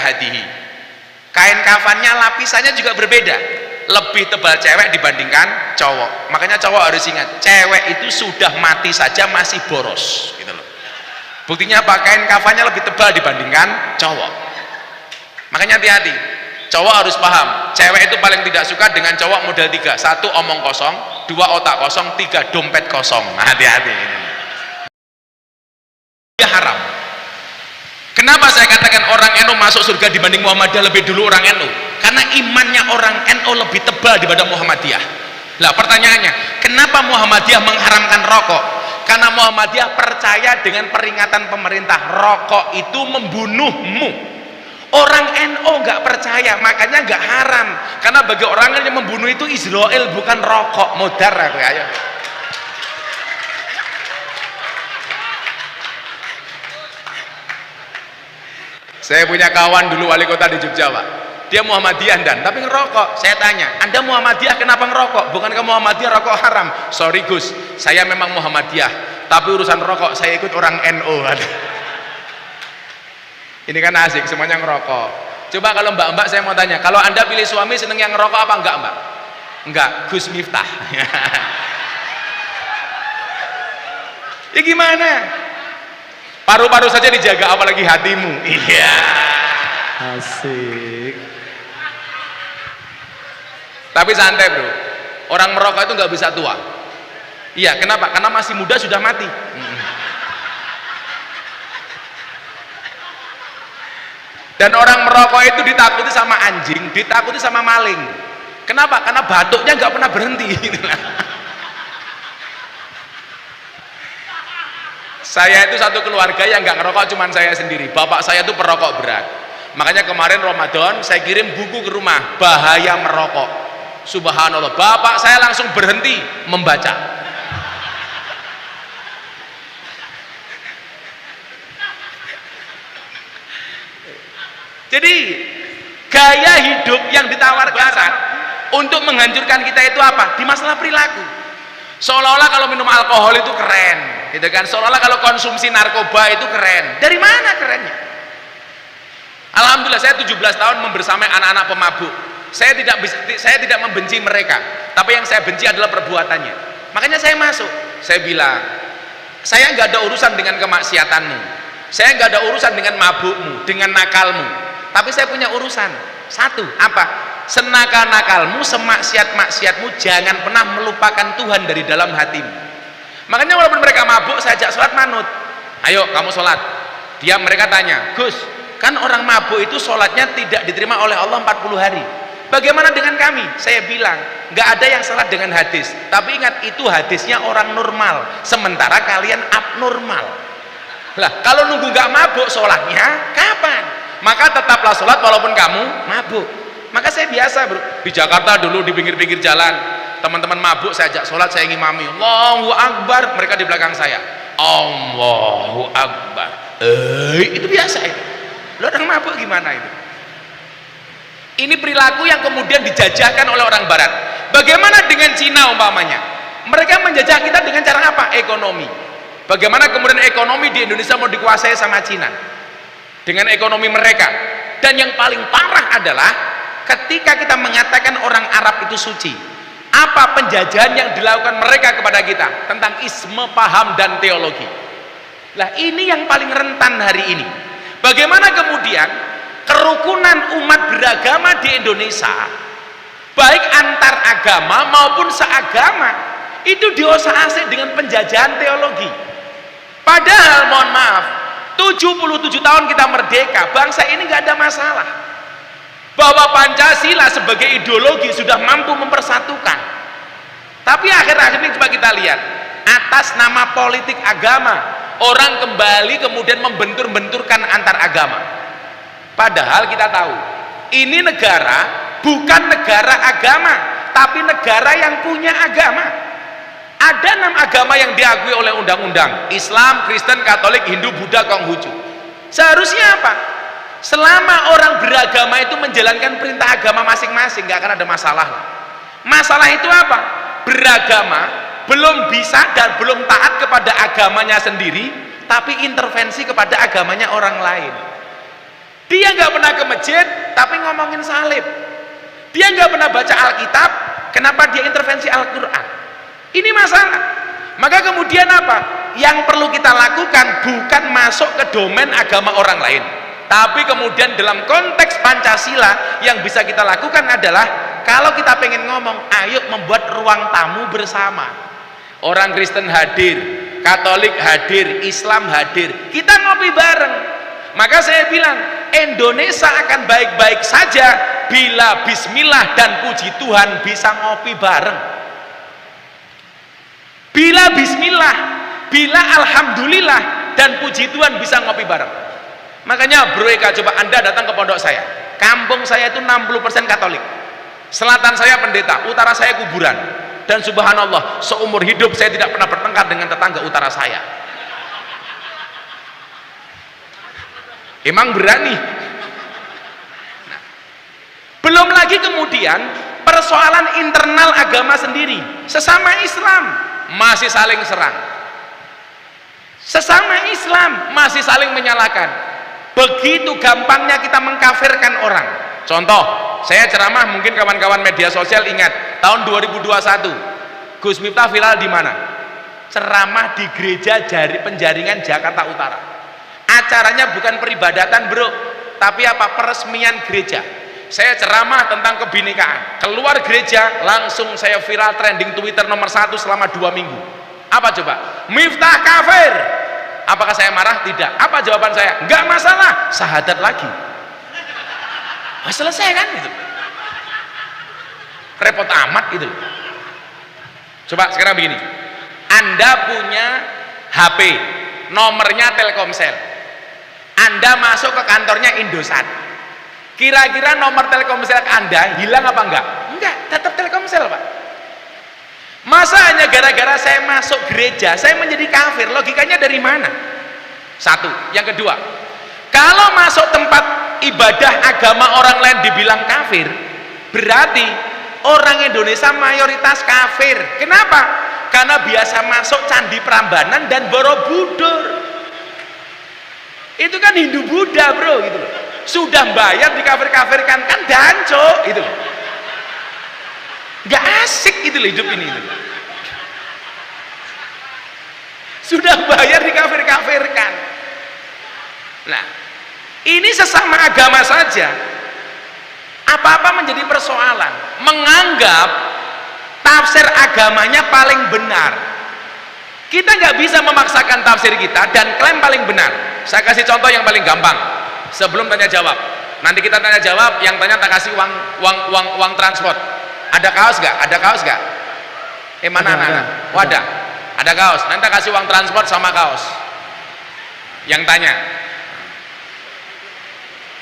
hadihi. Kain kafannya lapisannya juga berbeda, lebih tebal cewek dibandingkan cowok. Makanya cowok harus ingat, cewek itu sudah mati saja masih boros gitu loh. Buktinya apa? Kain kafannya lebih tebal dibandingkan cowok. Makanya hati-hati, cowok harus paham, cewek itu paling tidak suka dengan cowok model 3. 1 omong kosong, 2 otak kosong, 3 dompet kosong. Hati-hati, dia haram. Kenapa saya katakan orang NU masuk surga dibanding Muhammadiyah lebih dulu orang NU? Karena imannya orang NU lebih tebal dibanding Muhammadiyah. Lah pertanyaannya, kenapa Muhammadiyah mengharamkan rokok? Karena Muhammadiyah percaya dengan peringatan pemerintah, rokok itu membunuhmu. Orang NU nggak percaya, makanya nggak haram. Karena bagi orang yang membunuh itu Israel, bukan rokok. Modar aku, ayo. Saya punya kawan dulu wali kota di Jogja, Pak. Dia Muhammadiyah tapi ngerokok. Saya tanya, Anda Muhammadiyah kenapa ngerokok? Bukankah Muhammadiyah rokok haram? Sorry Gus, saya memang Muhammadiyah, tapi urusan rokok saya ikut orang NU. Ini kan asik, semuanya ngerokok. Coba kalau mbak-mbak saya mau tanya, kalau Anda pilih suami seneng yang ngerokok apa enggak, Mbak? Enggak, Gus Miftah. Ya gimana? Paru-paru saja dijaga, apalagi hatimu. Iya. Asik. Tapi santai bro, orang merokok itu nggak bisa tua. Iya, kenapa? Karena masih muda sudah mati. Dan orang merokok itu ditakuti sama anjing, ditakuti sama maling. Kenapa? Karena batuknya nggak pernah berhenti. Saya itu satu keluarga yang nggak ngerokok, cuman saya sendiri. Bapak saya itu perokok berat. Makanya kemarin Ramadan saya kirim buku ke rumah, bahaya merokok. Subhanallah, bapak saya langsung berhenti membaca. Jadi gaya hidup yang ditawarkan untuk menghancurkan kita itu apa? Di masalah perilaku. Seolah-olah kalau minum alkohol itu keren, gitu kan? Seolah-olah kalau konsumsi narkoba itu keren. Dari mana kerennya? Alhamdulillah saya 17 tahun membersamai anak-anak pemabuk. Saya tidak membenci mereka, tapi yang saya benci adalah perbuatannya. Makanya saya masuk. Saya bilang, saya nggak ada urusan dengan kemaksiatanmu. Saya nggak ada urusan dengan mabukmu, dengan nakalmu. Tapi saya punya urusan. Satu, apa? Senakal-nakalmu, semaksiat-maksiatmu, jangan pernah melupakan Tuhan dari dalam hatimu. Makanya walaupun mereka mabuk, saya ajak sholat manut. Ayo kamu sholat. Mereka tanya, Gus, kan orang mabuk itu sholatnya tidak diterima oleh Allah 40 hari. Bagaimana dengan kami? Saya bilang, nggak ada yang salah dengan hadis. Tapi ingat, itu hadisnya orang normal. Sementara kalian abnormal. Lah, kalau nunggu nggak mabuk sholatnya, kapan? Maka tetaplah sholat walaupun kamu mabuk. Maka saya biasa bro, di Jakarta dulu di pinggir-pinggir jalan, teman-teman mabuk saya ajak sholat, saya ngimami, Allahu Akbar, mereka di belakang saya, Allahu Akbar. Itu biasa itu. Lo orang mabuk gimana itu? Ini perilaku yang kemudian dijajahkan oleh orang barat. Bagaimana dengan Cina umpamanya? Mereka menjajah kita dengan cara apa? Ekonomi. Bagaimana kemudian ekonomi di Indonesia mau dikuasai sama Cina? Dengan ekonomi mereka. Dan yang paling parah adalah ketika kita mengatakan orang Arab itu suci, apa penjajahan yang dilakukan mereka kepada kita tentang isme, paham, dan teologi. Nah ini yang paling rentan hari ini. Bagaimana kemudian kerukunan umat beragama di Indonesia, baik antar agama maupun seagama, itu diosak-asik dengan penjajahan teologi. Padahal mohon maaf, 77 tahun kita merdeka, bangsa ini nggak ada masalah. Bahwa Pancasila sebagai ideologi sudah mampu mempersatukan. Tapi akhir-akhir ini coba kita lihat, atas nama politik agama, orang kembali kemudian membentur-benturkan antar agama. Padahal kita tahu, ini negara bukan negara agama, tapi negara yang punya agama. Ada 6 agama yang diakui oleh undang-undang, Islam, Kristen, Katolik, Hindu, Buddha, Konghucu. Seharusnya apa? Selama orang beragama itu menjalankan perintah agama masing-masing, nggak akan ada masalah. Masalah itu apa? Beragama belum bisa dan belum taat kepada agamanya sendiri, tapi intervensi kepada agamanya orang lain. Dia nggak pernah ke masjid tapi ngomongin salib. Dia nggak pernah baca Alkitab, kenapa dia intervensi Al-Quran? Ini masalah. Maka kemudian apa? Yang perlu kita lakukan bukan masuk ke domain agama orang lain, tapi kemudian dalam konteks Pancasila yang bisa kita lakukan adalah kalau kita pengen ngomong, ayo membuat ruang tamu bersama. Orang Kristen hadir, Katolik hadir, Islam hadir, kita ngopi bareng. Maka saya bilang, Indonesia akan baik-baik saja bila bismillah dan puji Tuhan bisa ngopi bareng. Bila bismillah, bila alhamdulillah dan puji Tuhan bisa ngopi bareng. Makanya Bro Eka, coba Anda datang ke pondok saya. Kampung saya itu 60% Katolik. Selatan saya pendeta, utara saya kuburan. Dan subhanallah, seumur hidup saya tidak pernah bertengkar dengan tetangga utara saya. Emang berani. Nah, belum lagi kemudian persoalan internal agama sendiri, sesama Islam masih saling serang, sesama Islam masih saling menyalahkan. Begitu gampangnya kita mengkafirkan orang. Contoh, saya ceramah, mungkin kawan-kawan media sosial ingat tahun 2021 Gus Miftah viral di mana? Ceramah di gereja Penjaringan Jakarta Utara. Acaranya bukan peribadatan bro, tapi apa? Peresmian gereja. Saya ceramah tentang kebinekaan, keluar gereja langsung saya viral trending Twitter nomor 1 selama 2 minggu. Apa coba? Miftah kafir. Apakah saya marah? Tidak. Apa jawaban saya? Enggak masalah, syahadat lagi. Nah, selesai kan itu. Repot amat gitu. Coba sekarang begini, Anda punya HP, nomornya Telkomsel, Anda masuk ke kantornya Indosat, kira-kira nomor Telkomsel Anda hilang apa enggak? Enggak, tetap Telkomsel Pak. Masa hanya gara-gara saya masuk gereja saya menjadi kafir? Logikanya dari mana? Satu. Yang kedua, kalau masuk tempat ibadah agama orang lain dibilang kafir, berarti orang Indonesia mayoritas kafir. Kenapa? Karena biasa masuk Candi Prambanan dan Borobudur. Itu kan Hindu Buddha bro, gitu loh. Sudah bayar dikafir-kafirkan, kan danco gitu loh. Gak asik gitu loh hidup ini gitu. Sudah bayar dikafir-kafirkan. Nah, ini sesama agama saja apa-apa menjadi persoalan, menganggap tafsir agamanya paling benar. Kita nggak bisa memaksakan tafsir kita dan klaim paling benar. Saya kasih contoh yang paling gampang sebelum tanya jawab. Nanti kita tanya jawab, yang tanya tak kasih uang transport. Ada kaos nggak? Ada kaos nggak? Mana anak-anak? Wadah. Ada kaos. Nanti tak kasih uang transport sama kaos. Yang tanya.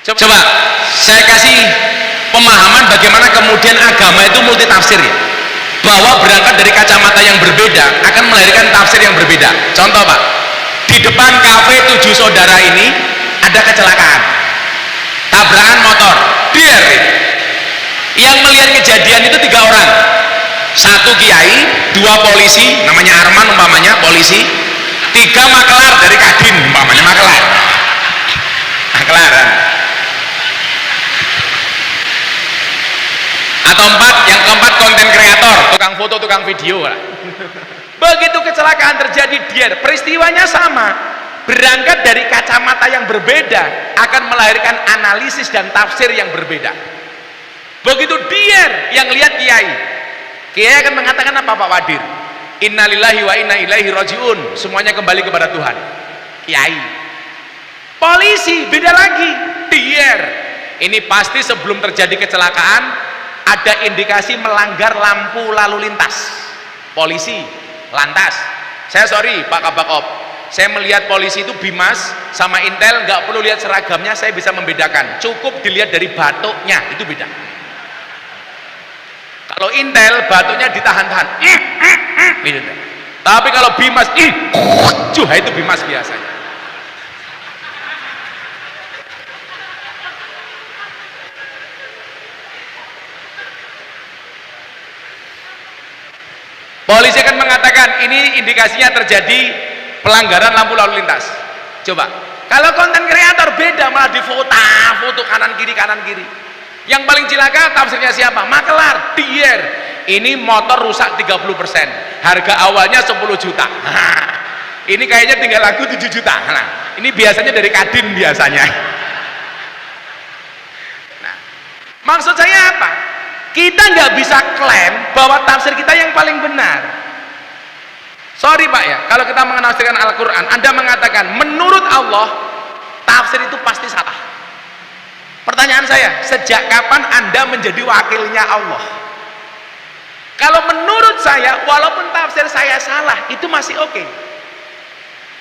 Coba saya kasih pemahaman bagaimana kemudian agama itu multitafsir ya, bahwa berangkat dari kacamata yang berbeda akan melahirkan tafsir yang berbeda. Contoh Pak, di depan kafe 7 saudara ini ada kecelakaan, tabrakan motor, biar yang melihat kejadian itu 3 orang, 1 kiai, 2 polisi, namanya Arman umpamanya polisi, 3 makelar dari Kadin umpamanya makelar. Atau yang keempat konten kreator, tukang foto, tukang video lah. Begitu kecelakaan terjadi, dia peristiwanya sama, berangkat dari kacamata yang berbeda akan melahirkan analisis dan tafsir yang berbeda. Begitu dia yang lihat kiai akan mengatakan apa Pak Wadir? Innalillahi wa inna ilaihi rajiun, semuanya kembali kepada Tuhan. Kiai. Polisi beda lagi, dia ini pasti sebelum terjadi kecelakaan ada indikasi melanggar lampu lalu lintas. Polisi lantas, saya sorry Pak Kabakop, saya melihat polisi itu bimas sama intel, nggak perlu lihat seragamnya, saya bisa membedakan, cukup dilihat dari batuknya, itu beda. Kalau intel batuknya ditahan-tahan, gitu. Tapi kalau bimas, itu bimas biasanya. Polisi akan mengatakan ini indikasinya terjadi pelanggaran lampu lalu lintas. Coba, Kalau konten kreator beda, malah foto kanan kiri. Yang paling cilaka tafsirnya siapa? Makelar, Dier. Ini motor rusak 30%, harga awalnya 10 juta. Ini kayaknya tinggal laku 7 juta. Nah, ini biasanya dari Kadin biasanya. Nah, maksud saya apa? Kita nggak bisa klaim bahwa tafsir kita yang paling benar. Sorry Pak ya, kalau kita menafsirkan Al-Quran, Anda mengatakan menurut Allah, tafsir itu pasti salah. Pertanyaan saya, sejak kapan Anda menjadi wakilnya Allah? Kalau menurut saya, walaupun tafsir saya salah, itu masih oke.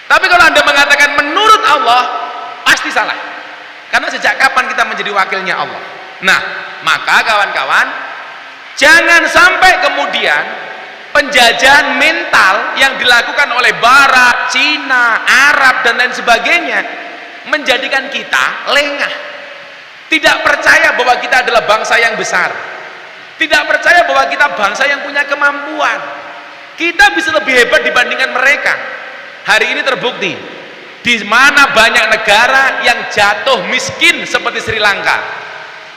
Tapi kalau Anda mengatakan menurut Allah, pasti salah. Karena sejak kapan kita menjadi wakilnya Allah? Nah, maka kawan-kawan, jangan sampai kemudian penjajahan mental yang dilakukan oleh Barat, Cina, Arab, dan lain sebagainya menjadikan kita lengah, tidak percaya bahwa kita adalah bangsa yang besar, tidak percaya bahwa kita bangsa yang punya kemampuan, kita bisa lebih hebat dibandingkan mereka. Hari ini terbukti di mana banyak negara yang jatuh miskin seperti Sri Lanka,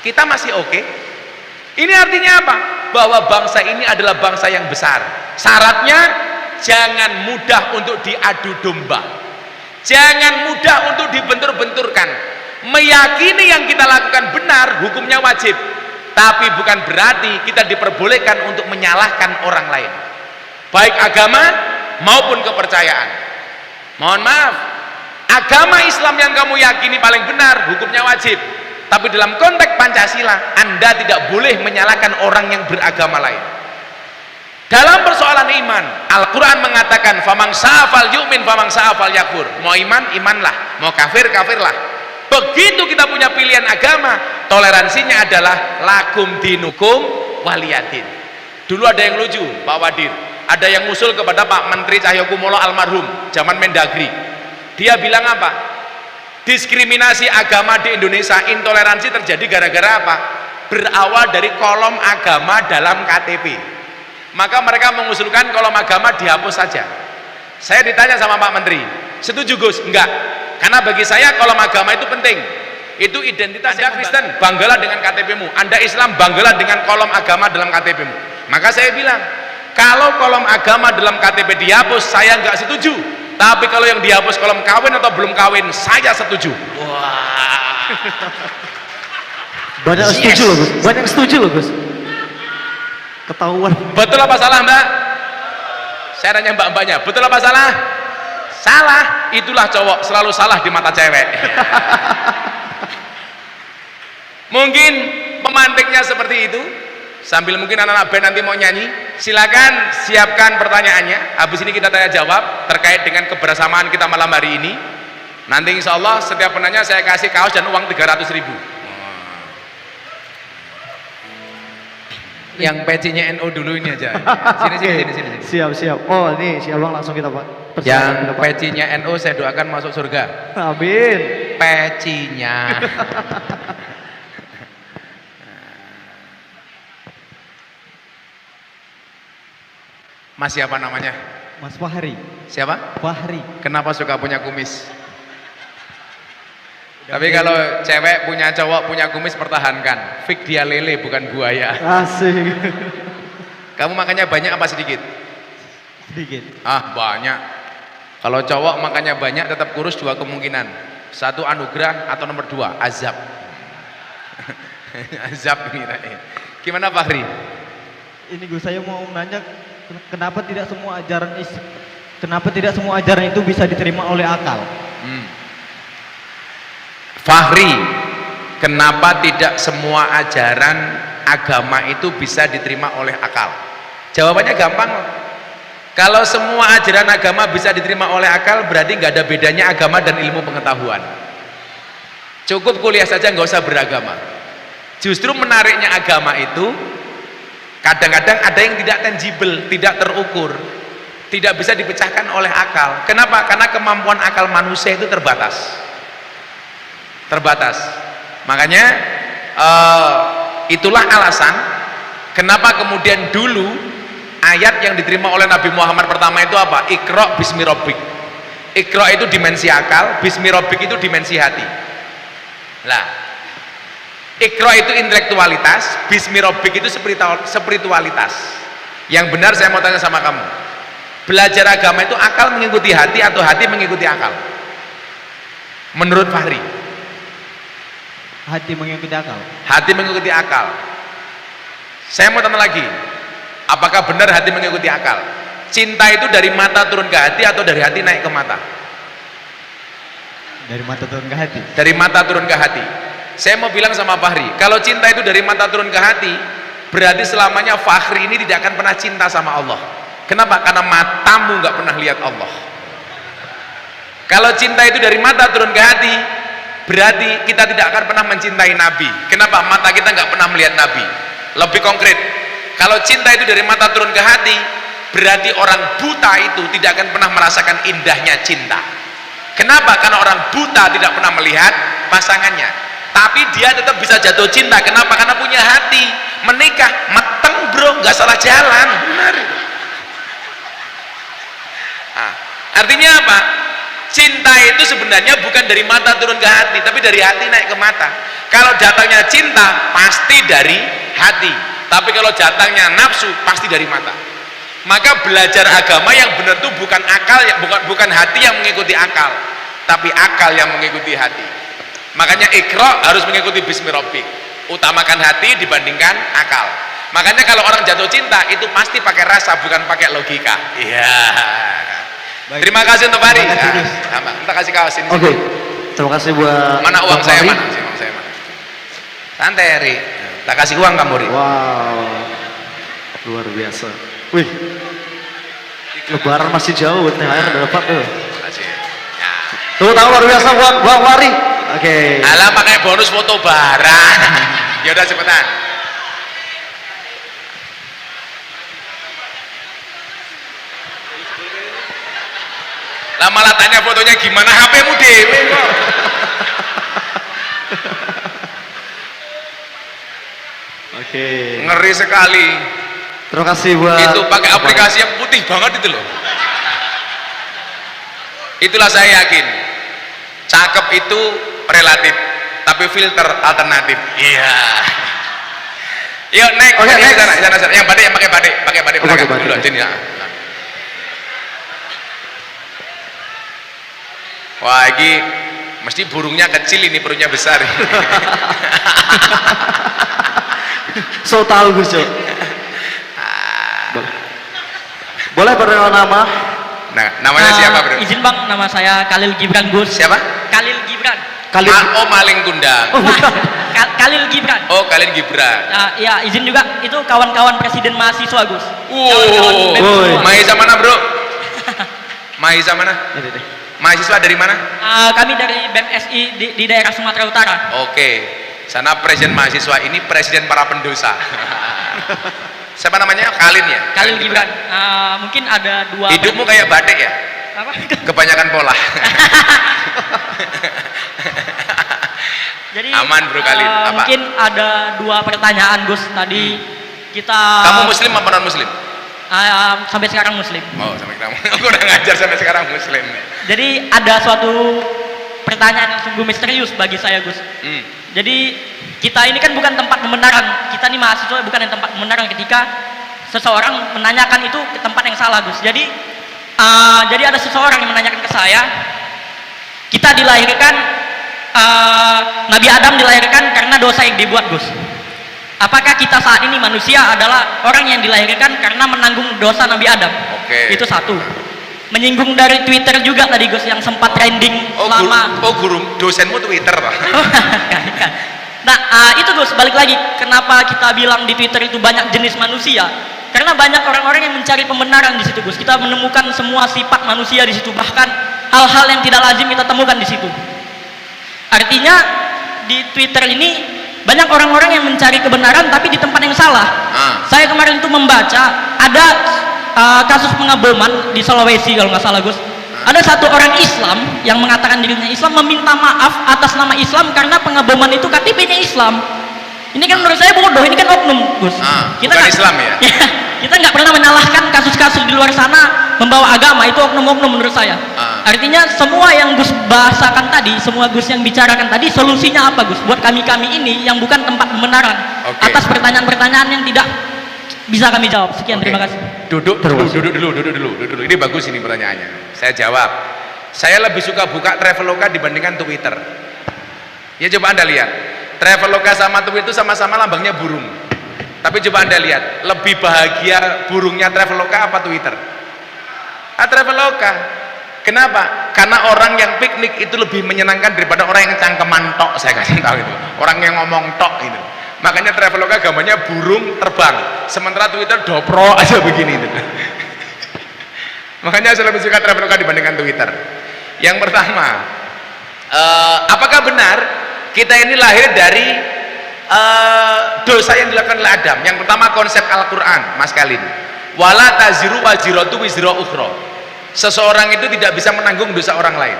kita masih oke. Ini artinya apa? Bahwa bangsa ini adalah bangsa yang besar. Syaratnya jangan mudah untuk diadu domba, jangan mudah untuk dibentur-benturkan. Meyakini yang kita lakukan benar, hukumnya wajib, tapi bukan berarti kita diperbolehkan untuk menyalahkan orang lain, baik agama maupun kepercayaan. Mohon maaf, agama Islam yang kamu yakini paling benar, hukumnya wajib, tapi dalam konteks Pancasila Anda tidak boleh menyalahkan orang yang beragama lain. Dalam persoalan iman, Al-Quran mengatakan famang sa'afal yu'min famang sa'afal yakfur. Mau iman, imanlah, mau kafir, kafirlah. Begitu kita punya pilihan agama, toleransinya adalah lakum dinukum waliyadin. Dulu ada yang lucu, Pak Wadir, ada yang ngusul kepada Pak Menteri Cahyokumolo almarhum zaman Mendagri. Dia bilang apa? Diskriminasi agama di Indonesia, intoleransi terjadi gara-gara apa? Berawal dari kolom agama dalam KTP. Maka mereka mengusulkan kolom agama dihapus saja. Saya ditanya sama Pak Menteri, setuju Gus? Enggak, karena bagi saya kolom agama itu penting. Itu identitas. Anda Kristen, banggalah dengan KTP-mu. Anda Islam, banggalah dengan kolom agama dalam KTP-mu. Maka saya bilang, kalau kolom agama dalam KTP dihapus, saya nggak setuju. Tapi kalau yang dihapus kolom kawin atau belum kawin, saya setuju. Wah. Banyak yang setuju loh Gus. Banyak yang setuju loh Gus. Ketahuan. Betul apa salah Mbak? Saya nanya mbak-mbaknya, betul apa salah? Salah. Itulah cowok selalu salah di mata cewek. Mungkin pemantiknya seperti itu. Sambil mungkin anak-anak band nanti mau nyanyi, silakan siapkan pertanyaannya. Habis ini kita tanya jawab terkait dengan kebersamaan kita malam hari ini. Nanti insya Allah setiap penanya saya kasih kaos dan uang 300.000. Yang pecinya NU dulu ini aja. Sini. Siap. Oh ini si Abang langsung kita Pak. Yang pecinya NU saya doakan masuk surga. Amin. Pecinya. Mas siapa namanya? Mas Fahri. Siapa? Fahri. Kenapa suka punya kumis? Tapi kalau cewek punya cowok punya kumis pertahankan. Fik dia lele bukan buaya. Asik. Kamu makannya banyak apa sedikit? Sedikit. Ah banyak. Kalau cowok makannya banyak tetap kurus, dua kemungkinan. Satu anugerah atau nomor 2 azab. Azab ini. Gimana Fahri? Ini Gus, saya mau nanya kenapa tidak semua ajaran itu bisa diterima oleh akal? Fahri, kenapa tidak semua ajaran agama itu bisa diterima oleh akal? Jawabannya gampang. Kalau semua ajaran agama bisa diterima oleh akal, berarti nggak ada bedanya agama dan ilmu pengetahuan. Cukup kuliah saja, nggak usah beragama. Justru menariknya agama itu kadang-kadang ada yang tidak tangible, tidak terukur, tidak bisa dipecahkan oleh akal. Kenapa? Karena kemampuan akal manusia itu terbatas. Makanya itulah alasan kenapa kemudian dulu ayat yang diterima oleh Nabi Muhammad pertama itu apa? Iqra bismi rabbik. Iqra itu dimensi akal, bismi rabbik itu dimensi hati. Lah, Iqra itu intelektualitas, bismi rabbik itu spiritualitas. Yang benar saya mau tanya sama kamu, belajar agama itu akal mengikuti hati atau hati mengikuti akal? Menurut Fahri, Hati mengikuti akal. hati mengikuti akal. Saya mau tanya lagi, apakah benar hati mengikuti akal? Cinta itu dari mata turun ke hati atau dari hati naik ke mata? Dari mata turun ke hati. Dari mata turun ke hati. Saya mau bilang sama Fahri, kalau cinta itu dari mata turun ke hati, berarti selamanya Fahri ini tidak akan pernah cinta sama Allah. Kenapa? Karena matamu nggak pernah lihat Allah. Kalau cinta itu dari mata turun ke hati, berarti kita tidak akan pernah mencintai Nabi. Kenapa? Mata kita nggak pernah melihat Nabi. Lebih konkret, kalau cinta itu dari mata turun ke hati, berarti orang buta itu tidak akan pernah merasakan indahnya cinta. Kenapa? Karena orang buta tidak pernah melihat pasangannya, tapi dia tetap bisa jatuh cinta. Kenapa? Karena punya hati. Menikah mateng bro, nggak salah jalan, benar. Nah, artinya apa? Cinta itu sebenarnya bukan dari mata turun ke hati, tapi dari hati naik ke mata. Kalau datangnya cinta pasti dari hati, tapi kalau datangnya nafsu pasti dari mata. Maka belajar agama yang benar itu bukan akal, bukan hati yang mengikuti akal, tapi akal yang mengikuti hati. Makanya Iqra harus mengikuti bismi rabbik, utamakan hati dibandingkan akal. Makanya kalau orang jatuh cinta itu pasti pakai rasa, bukan pakai logika. Iya. Baik. Terima kasih untuk Fahri. Terima kasih, Gus. Kita kasih kaos ini. Oke. Terima kasih buat Mana uang Bang saya Fahri. mana? Uang saya mana? Santai Ri. Tak kasih uang kamu Ri. Wow. Luar biasa. Wih. Lebaran masih jauh, THR udah dapat tuh. Terima kasih. Ya. Tepuk tangan luar biasa buat Bang Fahri. Oke. Alah pakai bonus foto barang. Ya udah cepetan. Lah malah tanya fotonya gimana, HP-mu dewe kok. Oke. Ngeri sekali. Terima kasih buat Itu pakai aplikasi yang putih banget itu loh. Itulah saya yakin, cakep itu relatif, tapi filter alternatif. Iya. Yuk next. Oke, next. Sana. Yang pakai batik Oh, pakai belakang batik. dulu Din, ya. Wah, ini mesti burungnya kecil, ini perutnya besar. So tahu Gus. Boleh perkenalan nama? Nah, namanya siapa bro? Izin bang, nama saya Khalil Gibran Gus. Siapa? Khalil Gibran. Kali Oh, Maling Kundang. Oh, bukan. Khalil Gibran. Oh, kalian Gibran. Ya izin juga, itu kawan-kawan presiden mahasiswa Gus. Woi. Mahasiswa mana bro? Mahasiswa mana? Ini deh. Mahasiswa dari mana? Kami dari BMSI di daerah Sumatera Utara. Oke, sana presiden mahasiswa, ini presiden para pendosa. Siapa namanya? Khalil ya? Khalil Gibran. Mungkin ada dua. Hidupmu kayak batik ya? Apa? Kebanyakan pola. Jadi Aman, Bro Khalil. Apa? mungkin ada dua pertanyaan Gus tadi kita. Kamu muslim apa non muslim? Sampai sekarang muslim. Oh, sampai sekarang. Aku udah ngajar sampai sekarang muslim. Jadi ada suatu pertanyaan yang sungguh misterius bagi saya Gus. Jadi kita ini kan bukan tempat pembenaran, kita ini mahasiswa bukan yang tempat pembenaran ketika seseorang menanyakan itu ke tempat yang salah Gus. Jadi ada seseorang yang menanyakan ke saya, kita dilahirkan, Nabi Adam dilahirkan karena dosa yang dibuat Gus. Apakah kita saat ini manusia adalah orang yang dilahirkan karena menanggung dosa Nabi Adam? Oke. Itu satu. Menyinggung dari Twitter juga tadi Gus yang sempat trending selama. Guru dosenmu Twitter Pak. Kan. Nah itu Gus, balik lagi kenapa kita bilang di Twitter itu banyak jenis manusia, karena banyak orang-orang yang mencari pembenaran di situ Gus. Kita menemukan semua sifat manusia di situ, bahkan hal-hal yang tidak lazim kita temukan di situ. Artinya di Twitter ini banyak orang-orang yang mencari kebenaran tapi di tempat yang salah. Saya kemarin itu membaca ada kasus pengeboman di Sulawesi kalau nggak salah Gus. Ada satu orang Islam yang mengatakan dirinya Islam meminta maaf atas nama Islam karena pengeboman itu KTP-nya Islam. Ini kan menurut saya bodoh, ini kan oknum Gus. Bukan Islam ya? Kita nggak pernah menyalahkan kasus-kasus di luar sana membawa agama, itu oknum-oknum menurut saya. Artinya semua yang Gus bahasakan tadi, semua Gus yang bicarakan tadi, solusinya apa Gus? Buat kami-kami ini yang bukan tempat pembenaran. Oke. Atas pertanyaan-pertanyaan yang tidak bisa kami jawab. Sekian, Oke. terima kasih. Duduk dulu. Ini bagus ini pertanyaannya. Saya jawab. Saya lebih suka buka Traveloka dibandingkan Twitter. Ya coba Anda lihat. Traveloka sama Twitter itu sama-sama lambangnya burung. Tapi coba Anda lihat, lebih bahagia burungnya Traveloka apa Twitter? Traveloka. Kenapa? Karena orang yang piknik itu lebih menyenangkan daripada orang yang cangkeman tok, saya kasih tahu itu. Orang yang ngomong tok itu. Makanya Traveloka gambarnya burung terbang, sementara Twitter dopro aja begini itu. Makanya saya lebih suka Traveloka dibandingkan Twitter. Yang pertama, apakah benar kita ini lahir dari dosa yang dilakukan oleh Adam? Yang pertama konsep Al-Quran, Mas Kalin. Wala taziru waziratu wizra ukhra. Seseorang itu tidak bisa menanggung dosa orang lain.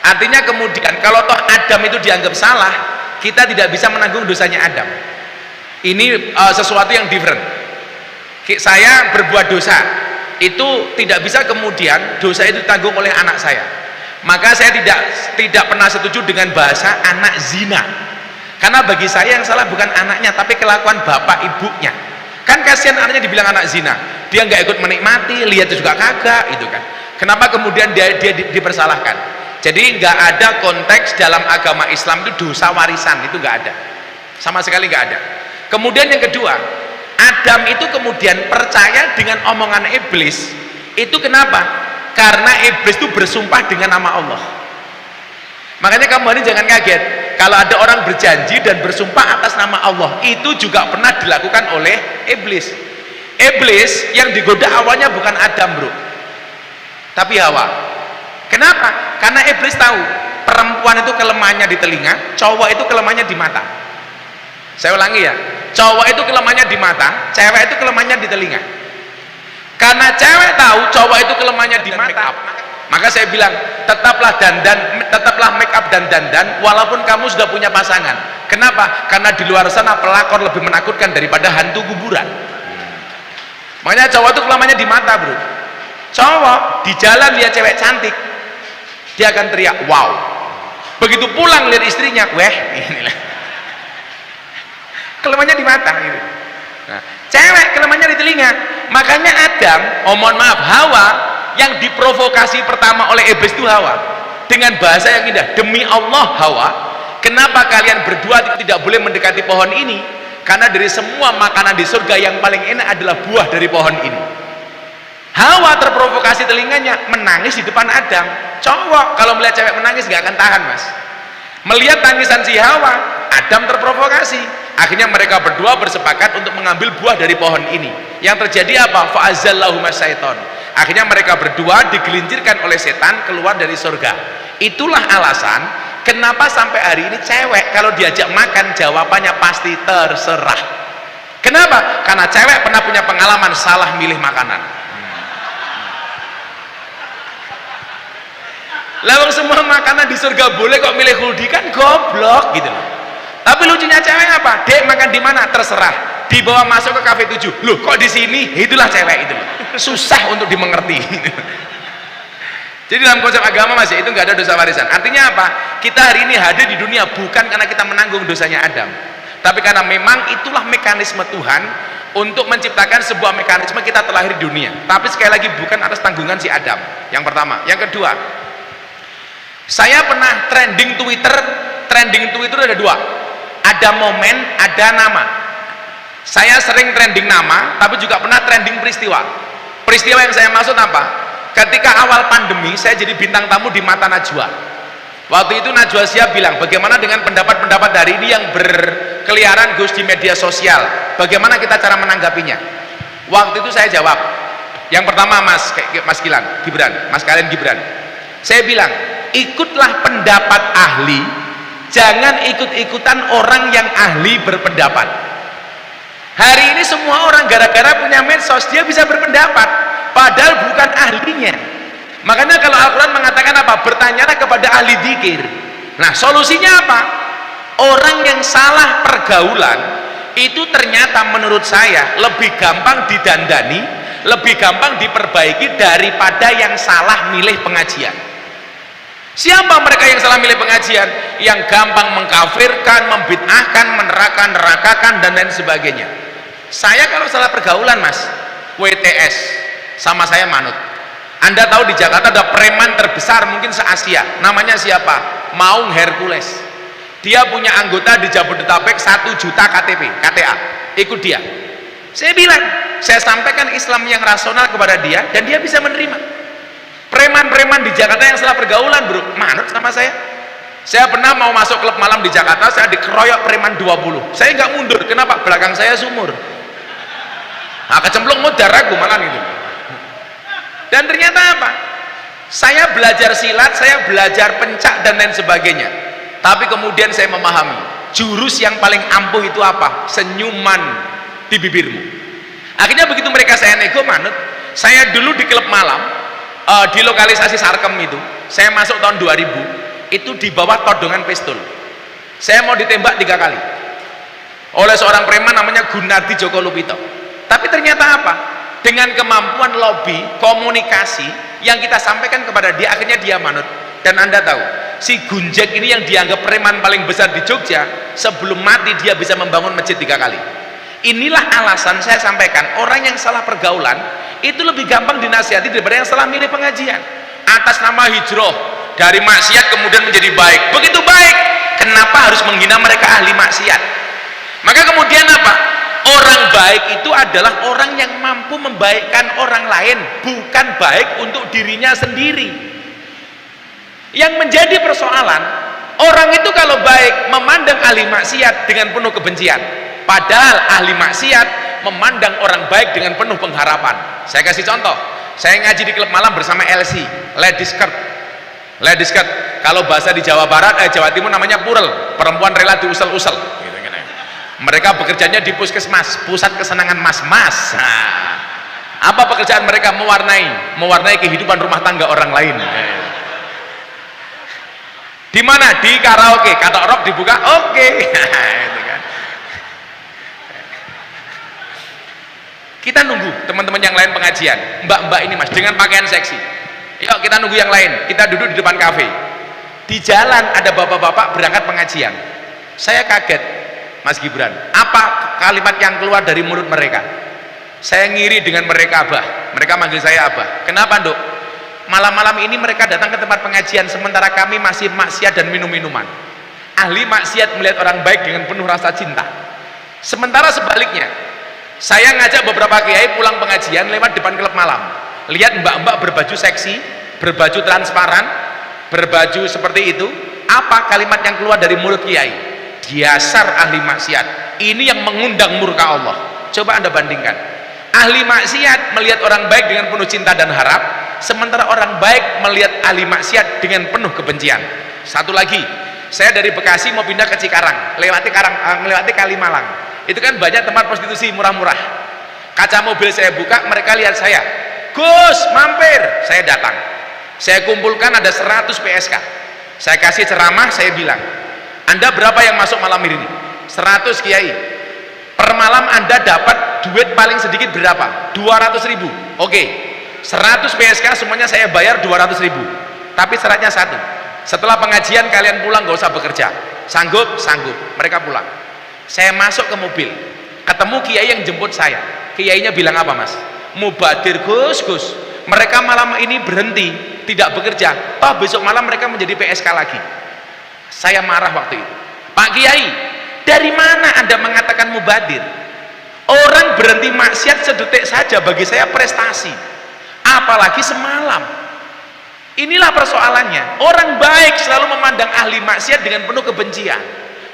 Artinya kemudian kalau toh Adam itu dianggap salah, kita tidak bisa menanggung dosanya Adam. Ini sesuatu yang different. Saya berbuat dosa, itu tidak bisa kemudian dosa itu ditanggung oleh anak saya. Maka saya tidak pernah setuju dengan bahasa anak zina. Karena bagi saya yang salah bukan anaknya, tapi kelakuan bapak ibunya. Kan kasihan anaknya dibilang anak zina, dia nggak ikut menikmati, lihat juga kagak, itu kan. Kenapa kemudian dia dipersalahkan? Jadi nggak ada konteks dalam agama Islam itu dosa warisan, itu nggak ada, sama sekali nggak ada. Kemudian yang kedua, Adam itu kemudian percaya dengan omongan iblis. Itu kenapa? Karena iblis itu bersumpah dengan nama Allah. Makanya kamu ini jangan kaget kalau ada orang berjanji dan bersumpah atas nama Allah, itu juga pernah dilakukan oleh iblis. Iblis yang digoda awalnya bukan Adam bro, tapi Hawa. Kenapa? Karena iblis tahu perempuan itu kelemahannya di telinga, cowok itu kelemahannya di mata. Saya ulangi ya, cowok itu kelemahannya di mata, cewek itu kelemahannya di telinga. Karena cewek tahu cowok itu kelemahannya di mata, maka saya bilang tetaplah make up dan dandan walaupun kamu sudah punya pasangan. Kenapa? Karena di luar sana pelakor lebih menakutkan daripada hantu kuburan. Makanya cowok itu kelemahannya di mata bro. Cowok di jalan lihat cewek cantik, dia akan teriak wow. Begitu pulang lihat istrinya, weh, inilah kelemahannya di mata gitu. Nah, cewek kelemahannya di telinga. Makanya Adam, mohon maaf, Hawa yang diprovokasi pertama oleh iblis itu Hawa dengan bahasa yang indah, demi Allah Hawa, kenapa kalian berdua tidak boleh mendekati pohon ini? Karena dari semua makanan di surga yang paling enak adalah buah dari pohon ini. Hawa terprovokasi telinganya, menangis di depan Adam. Cowok kalau melihat cewek menangis gak akan tahan mas. Melihat tangisan si Hawa, Adam terprovokasi. Akhirnya mereka berdua bersepakat untuk mengambil buah dari pohon ini. Yang terjadi apa? Fa'azallahuma syaiton. Akhirnya mereka berdua digelincirkan oleh setan keluar dari surga. Itulah alasan kenapa sampai hari ini cewek kalau diajak makan jawabannya pasti terserah. Kenapa? Karena cewek pernah punya pengalaman salah milih makanan. Lalu semua makanan di surga boleh kok milih hoodie, kan goblok gitu loh. Tapi lucunya cewek apa? Dek makan di mana? Terserah. Dibawa masuk ke kafe 7. Loh kok di sini? Itulah cewek itu loh. Susah untuk dimengerti. Jadi dalam konsep agama mas itu nggak ada dosa warisan. Artinya apa? Kita hari ini hadir di dunia bukan karena kita menanggung dosanya Adam, tapi karena memang itulah mekanisme Tuhan untuk menciptakan sebuah mekanisme kita terlahir di dunia. Tapi sekali lagi bukan atas tanggungan si Adam. Yang pertama. Yang kedua, saya pernah trending Twitter ada dua, ada momen, ada nama. Saya sering trending nama, tapi juga pernah trending peristiwa. Peristiwa yang saya maksud apa? Ketika awal pandemi, saya jadi bintang tamu di Mata Najwa. Waktu itu Najwa Shihab bilang, bagaimana dengan pendapat-pendapat hari ini yang berkeliaran Gus di media sosial? Bagaimana kita cara menanggapinya? Waktu itu saya jawab, yang pertama Mas Kalian Gibran. Saya bilang, ikutlah pendapat ahli, jangan ikut-ikutan orang yang ahli berpendapat. Hari ini semua orang gara-gara punya medsos dia bisa berpendapat, padahal bukan ahlinya. Makanya kalau Al-Quran mengatakan apa? Bertanyalah kepada ahli dzikir. Nah solusinya apa? Orang yang salah pergaulan itu ternyata menurut saya lebih gampang didandani, lebih gampang diperbaiki daripada yang salah milih pengajian. Siapa mereka yang salah milih pengajian? Yang gampang mengkafirkan, membid'ahkan, nerakakan dan lain sebagainya. Saya kalau salah pergaulan mas, WTS sama saya manut. Anda tahu di Jakarta ada preman terbesar mungkin se-Asia, namanya siapa? Maung Hercules. Dia punya anggota di Jabodetabek 1 juta KTA, ikut dia. Saya bilang, saya sampaikan Islam yang rasional kepada dia dan dia bisa menerima. Preman-preman di Jakarta yang salah pergaulan bro, manut sama saya. Saya pernah mau masuk klub malam di Jakarta, saya dikeroyok preman 20. Saya nggak mundur, kenapa? Belakang saya sumur. Nah, kecemplung mudar aku malah itu. Dan ternyata apa? Saya belajar silat, saya belajar pencak dan lain sebagainya. Tapi kemudian saya memahami, jurus yang paling ampuh itu apa? Senyuman di bibirmu. Akhirnya begitu mereka saya nego manut. Saya dulu di klub malam, di lokalisasi Sarkem itu, saya masuk tahun 2000, itu di bawah todongan pistol. Saya mau ditembak 3 kali oleh seorang preman namanya Gunardi Joko Lupito. Tapi ternyata apa? Dengan kemampuan lobby, komunikasi yang kita sampaikan kepada dia, akhirnya dia manut. Dan Anda tahu, si Gunjek ini yang dianggap preman paling besar di Jogja, sebelum mati dia bisa membangun masjid 3 kali. Inilah alasan saya sampaikan, orang yang salah pergaulan itu lebih gampang dinasihati daripada yang salah milih pengajian. Atas nama hijrah dari maksiat kemudian menjadi baik, begitu baik, kenapa harus menghina mereka ahli maksiat? Maka kemudian apa? Orang baik itu adalah orang yang mampu membaikkan orang lain, bukan baik untuk dirinya sendiri. Yang menjadi persoalan, orang itu kalau baik memandang ahli maksiat dengan penuh kebencian, padahal ahli maksiat memandang orang baik dengan penuh pengharapan. Saya kasih contoh, saya ngaji di klub malam bersama LC, ladies skirt. Kalau bahasa di Jawa Barat, Jawa Timur namanya purel, perempuan rela diusel-usel gitu. Mereka bekerjanya di puskesmas, pusat kesenangan mas-mas. Nah, apa pekerjaan mereka? Mewarnai kehidupan rumah tangga orang lain. Di mana? Di karaoke. Kata rock dibuka, oke. Itu kan. Kita nunggu teman-teman yang lain pengajian, mbak-mbak ini mas dengan pakaian seksi. Yuk kita nunggu yang lain, kita duduk di depan kafe. Di jalan ada bapak-bapak berangkat pengajian. Saya kaget, Mas Gibran, apa kalimat yang keluar dari mulut mereka? Saya ngiri dengan mereka, Abah. Mereka manggil saya Abah. Kenapa, Dok? Malam-malam ini mereka datang ke tempat pengajian, sementara kami masih maksiat dan minum-minuman. Ahli maksiat melihat orang baik dengan penuh rasa cinta. Sementara sebaliknya, saya ngajak beberapa kiai pulang pengajian lewat depan klub malam. Lihat mbak-mbak berbaju seksi, berbaju transparan, berbaju seperti itu. Apa kalimat yang keluar dari mulut kiai? Dasar ahli maksiat. Ini yang mengundang murka Allah. Coba Anda bandingkan. Ahli maksiat melihat orang baik dengan penuh cinta dan harap, sementara orang baik melihat ahli maksiat dengan penuh kebencian. Satu lagi, saya dari Bekasi mau pindah ke Cikarang, melewati Kalimalang. Itu kan banyak tempat prostitusi murah-murah. Kaca mobil saya buka, mereka lihat saya. Gus, mampir. Saya datang. Saya kumpulkan ada 100 PSK. Saya kasih ceramah, saya bilang, Anda berapa yang masuk malam ini? 100 kiai. Per malam Anda dapat duit paling sedikit berapa? 200.000. Oke. 100 PSK semuanya saya bayar 200.000. Tapi syaratnya satu. Setelah pengajian kalian pulang gak usah bekerja. Sanggup? Sanggup. Mereka pulang. Saya masuk ke mobil. Ketemu kiai yang jemput saya. Kiainya bilang apa, Mas? Mubadir, Gus. Mereka malam ini berhenti, tidak bekerja. Toh besok malam mereka menjadi PSK lagi. Saya marah waktu itu. Pak Kiai, dari mana Anda mengatakan mubadir? Orang berhenti maksiat sedetik saja bagi saya prestasi. Apalagi semalam. Inilah persoalannya. Orang baik selalu memandang ahli maksiat dengan penuh kebencian.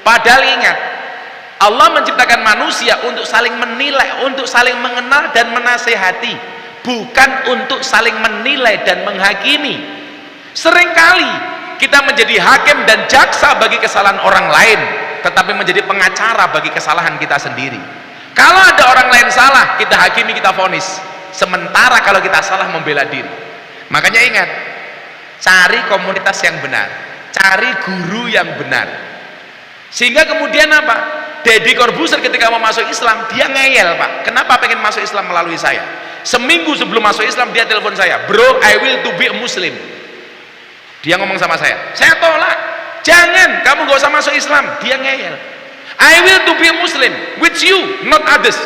Padahal ingat, Allah menciptakan manusia untuk saling menilai, untuk saling mengenal dan menasehati, bukan untuk saling menilai dan menghakimi. Seringkali kita menjadi hakim dan jaksa bagi kesalahan orang lain, tetapi menjadi pengacara bagi kesalahan kita sendiri. Kalau ada orang lain salah, kita hakimi, kita vonis. Sementara kalau kita salah, membela diri. Makanya ingat, cari komunitas yang benar, cari guru yang benar. Sehingga kemudian apa? Deddy Corbuzier ketika mau masuk Islam, dia ngeyel, Pak. Kenapa pengen masuk Islam melalui saya? Seminggu sebelum masuk Islam dia telepon saya, bro, I will to be a Muslim. Dia ngomong sama saya tolak, jangan, kamu gak usah masuk Islam. Dia ngeyel, I will to be a Muslim with you, not others.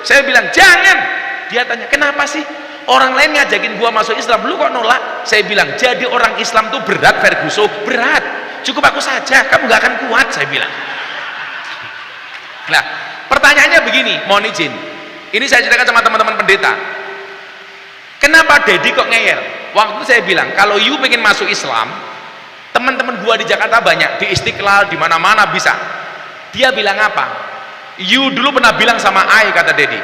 Saya bilang jangan. Dia tanya, kenapa sih orang lain ngajakin gua masuk Islam, lu kok nolak? Saya bilang, jadi orang Islam tuh berat Ferguson, berat, cukup aku saja, kamu gak akan kuat. Saya bilang. Nah, pertanyaannya begini, mohon izin, ini saya ceritakan sama teman-teman pendeta. Kenapa Dedi kok ngeyel? Waktu itu saya bilang, kalau you pengen masuk Islam, teman-teman gua di Jakarta banyak, di Istiqlal, di mana-mana bisa. Dia bilang apa? You dulu pernah bilang sama I, kata Dedi,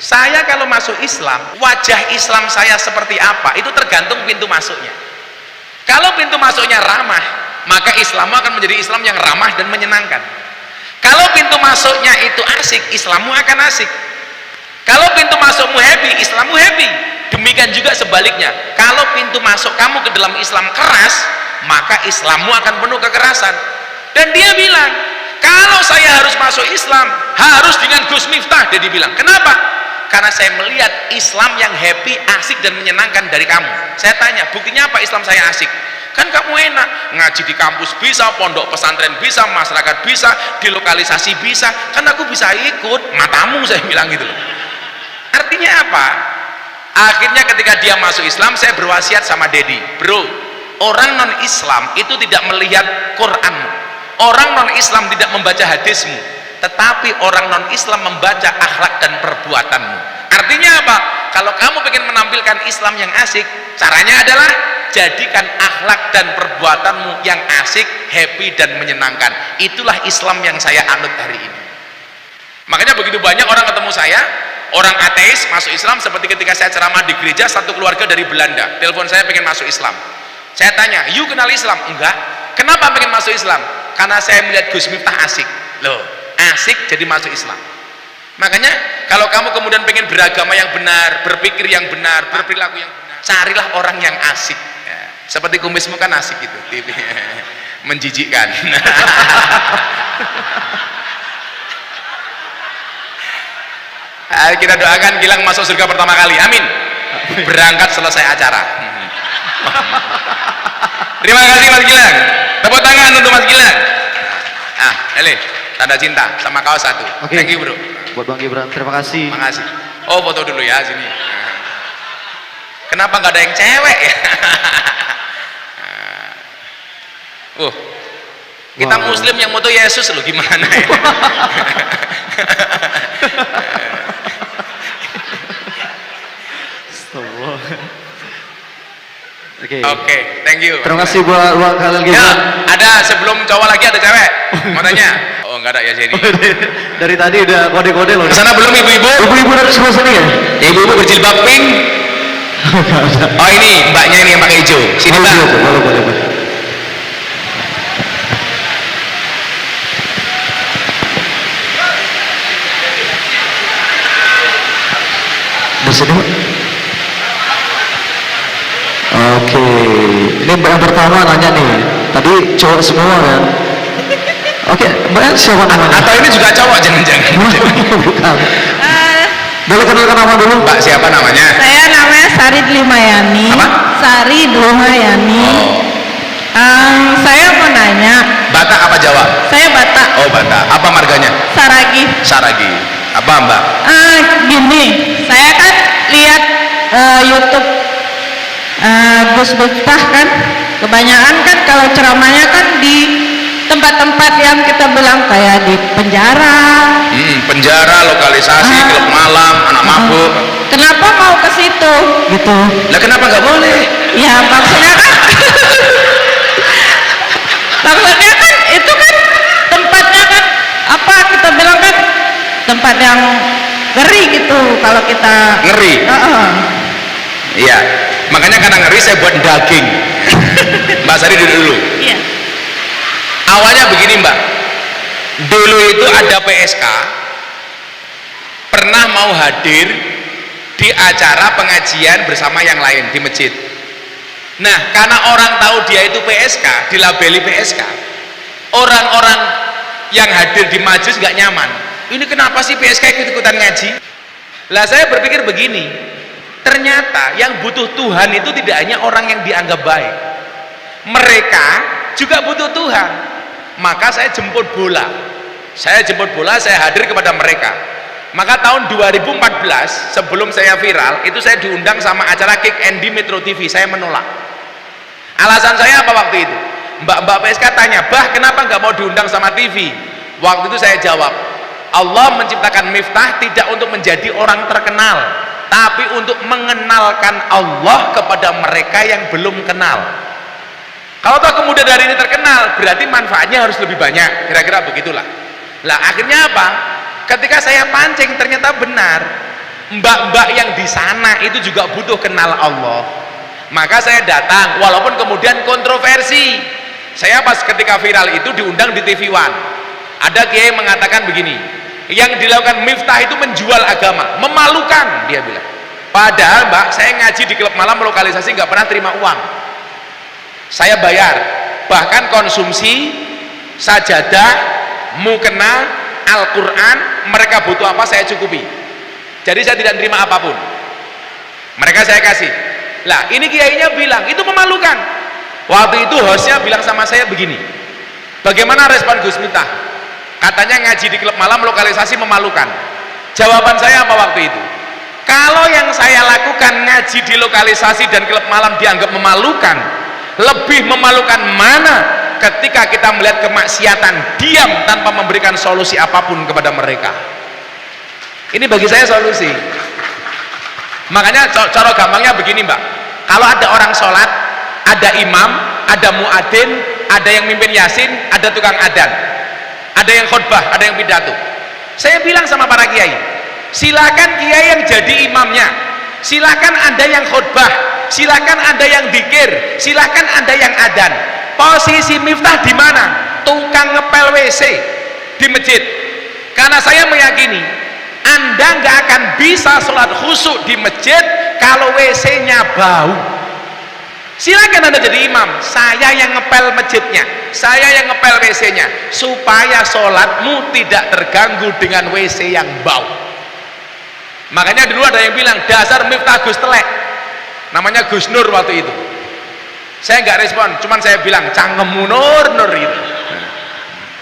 saya kalau masuk Islam, wajah Islam saya seperti apa, itu tergantung pintu masuknya. Kalau pintu masuknya ramah, maka Islammu akan menjadi Islam yang ramah dan menyenangkan. Kalau pintu masuknya itu asik, Islammu akan asik. Kalau pintu masukmu happy, Islammu happy. Demikian juga sebaliknya, kalau pintu masuk kamu ke dalam Islam keras, maka Islammu akan penuh kekerasan. Dan dia bilang, kalau saya harus masuk Islam, harus dengan Gus Miftah. Dia bilang, kenapa? Karena saya melihat Islam yang happy, asik dan menyenangkan dari kamu. Saya tanya, buktinya apa Islam saya asik? Kan kamu enak, ngaji di kampus bisa, pondok pesantren bisa, masyarakat bisa, di lokalisasi bisa, kan aku bisa ikut, matamu, saya bilang gitu loh. Artinya apa? Akhirnya ketika dia masuk Islam, saya berwasiat sama Dedi, bro, orang non-Islam itu tidak melihat Quranmu, orang non-Islam tidak membaca hadismu, tetapi orang non-Islam membaca akhlak dan perbuatanmu. Artinya apa? Kalau kamu ingin menampilkan Islam yang asik, caranya adalah jadikan akhlak dan perbuatanmu yang asik, happy dan menyenangkan. Itulah Islam yang saya anut hari ini. Makanya begitu banyak orang ketemu saya, orang ateis masuk Islam, seperti ketika saya ceramah di gereja, satu keluarga dari Belanda telepon saya pengen masuk Islam. Saya tanya, you kenal Islam? Enggak. Kenapa pengen masuk Islam? Karena saya melihat Gus Miftah asik. Loh, asik jadi masuk Islam. Makanya kalau kamu kemudian pengen beragama yang benar, berpikir yang benar, berperilaku yang benar, carilah orang yang asik ya. Seperti kumismu kan asik gitu, menjijikkan. Kita doakan Gilang masuk surga pertama kali, amin. Berangkat selesai acara. Terima kasih Mas Gilang, tepuk tangan untuk Mas Gilang. Ele, tanda cinta sama kaos satu. Thank you bro. Buat Bang Gibran, terima kasih. Makasih. Oh, foto dulu ya sini. Kenapa nggak ada yang cewek ya? Kita Wow. Muslim yang moto Yesus loh, gimana ya? Oke, thank you. Terima kasih buat Bang Khalil Ya, Gibran. ada sebelum cowok lagi ada cewek. Mau tanya? Oh, nggak ada ya sini. Dari tadi udah kode-kode loh. Sana belum ibu-ibu? Ibu-ibu dari sebelah sini ya? Ibu-ibu berjilbab pink. Oh ini mbaknya ini yang pakai hijau. Sini mbak. Boleh. Di sini, Pak. Oke, ini mbak yang pertama nanya nih. Tadi cowok semua kan? Oke, mbak siapa namanya? Atau ini juga cowok jangan-jangan. Bukan. Boleh kenalkan nama dulu? Mbak siapa namanya? Saya namanya Sari Dlimayani. Apa? Sari Dlimayani. Saya mau nanya. Batak apa Jawa? Saya Batak. Oh Batak. Apa marganya? Saragi. Saragi. Apa mbak? Gini, saya kan lihat YouTube Gus Miftah kan, kebanyakan kan kalau ceramahnya kan di tempat-tempat yang kita bilang kayak di penjara. Penjara, lokalisasi, klub malam, anak mabuk. Kenapa mau ke situ? Gitu. Lah kenapa nggak boleh? Ya maksudnya kan maksudnya kan itu kan tempatnya kan apa kita bilang kan tempat yang ngeri gitu kalau kita Ngeri? Iya. Makanya karena ngeri saya buat daging. Mbak Sari duduk dulu. Iya. Awalnya begini mbak. Dulu itu ada PSK pernah mau hadir di acara pengajian bersama yang lain di masjid. Nah karena orang tahu dia itu PSK, dilabeli PSK, orang-orang yang hadir di majelis nggak nyaman. Ini kenapa sih PSK ikut-ikutan ngaji? Lah saya berpikir begini, ternyata yang butuh Tuhan itu tidak hanya orang yang dianggap baik. Mereka juga butuh Tuhan. Maka saya jemput bola. Saya hadir kepada mereka. Maka tahun 2014 sebelum saya viral itu saya diundang sama acara Kick and di Metro TV. Saya menolak. Alasan saya apa waktu itu? Mbak PSK tanya, "Bah, kenapa nggak mau diundang sama TV?" Waktu itu saya jawab, Allah menciptakan Miftah tidak untuk menjadi orang terkenal, tapi untuk mengenalkan Allah kepada mereka yang belum kenal. Kalau toh kemudian dari ini terkenal, berarti manfaatnya harus lebih banyak. Kira-kira begitulah. Lah akhirnya apa? Ketika saya pancing ternyata benar, mbak-mbak yang di sana itu juga butuh kenal Allah. Maka saya datang, walaupun kemudian kontroversi. Saya pas ketika viral itu diundang di TV One. Ada kiai mengatakan begini, yang dilakukan Miftah itu menjual agama, memalukan, dia bilang. Padahal mbak, saya ngaji di klub malam lokalisasi nggak pernah terima uang. Saya bayar, bahkan konsumsi sajadah, mukena, Al-Quran, mereka butuh apa saya cukupi. Jadi saya tidak terima apapun, mereka saya kasih. Lah ini kiainya bilang itu memalukan. Waktu itu hostnya bilang sama saya begini, bagaimana respon Gus Miftah? Katanya ngaji di klub malam lokalisasi memalukan. Jawaban saya apa waktu itu? Kalau yang saya lakukan ngaji di lokalisasi dan klub malam dianggap memalukan, lebih memalukan mana ketika kita melihat kemaksiatan diam tanpa memberikan solusi apapun kepada mereka. Ini bagi saya solusi. Makanya cara gampangnya begini mbak, kalau ada orang sholat, ada imam, ada muadzin, ada yang mimpin yasin, ada tukang adzan, ada yang khutbah, ada yang pidato. Saya bilang sama para kiai, silakan kiai yang jadi imamnya, silakan Anda yang khutbah, silakan Anda yang dzikir, silakan Anda yang adzan. Posisi Miftah di mana? Tukang ngepel WC di masjid. Karena saya meyakini Anda nggak akan bisa sholat khusyuk di masjid kalau WC-nya bau. Silakan Anda jadi imam, saya yang ngepel masjidnya, saya yang ngepel WC-nya, supaya sholatmu tidak terganggu dengan WC yang bau. Makanya dulu ada yang bilang dasar Miftah Gus telek, namanya Gus Nur waktu itu. Saya nggak respon, cuman saya bilang cangkemmu Nur itu.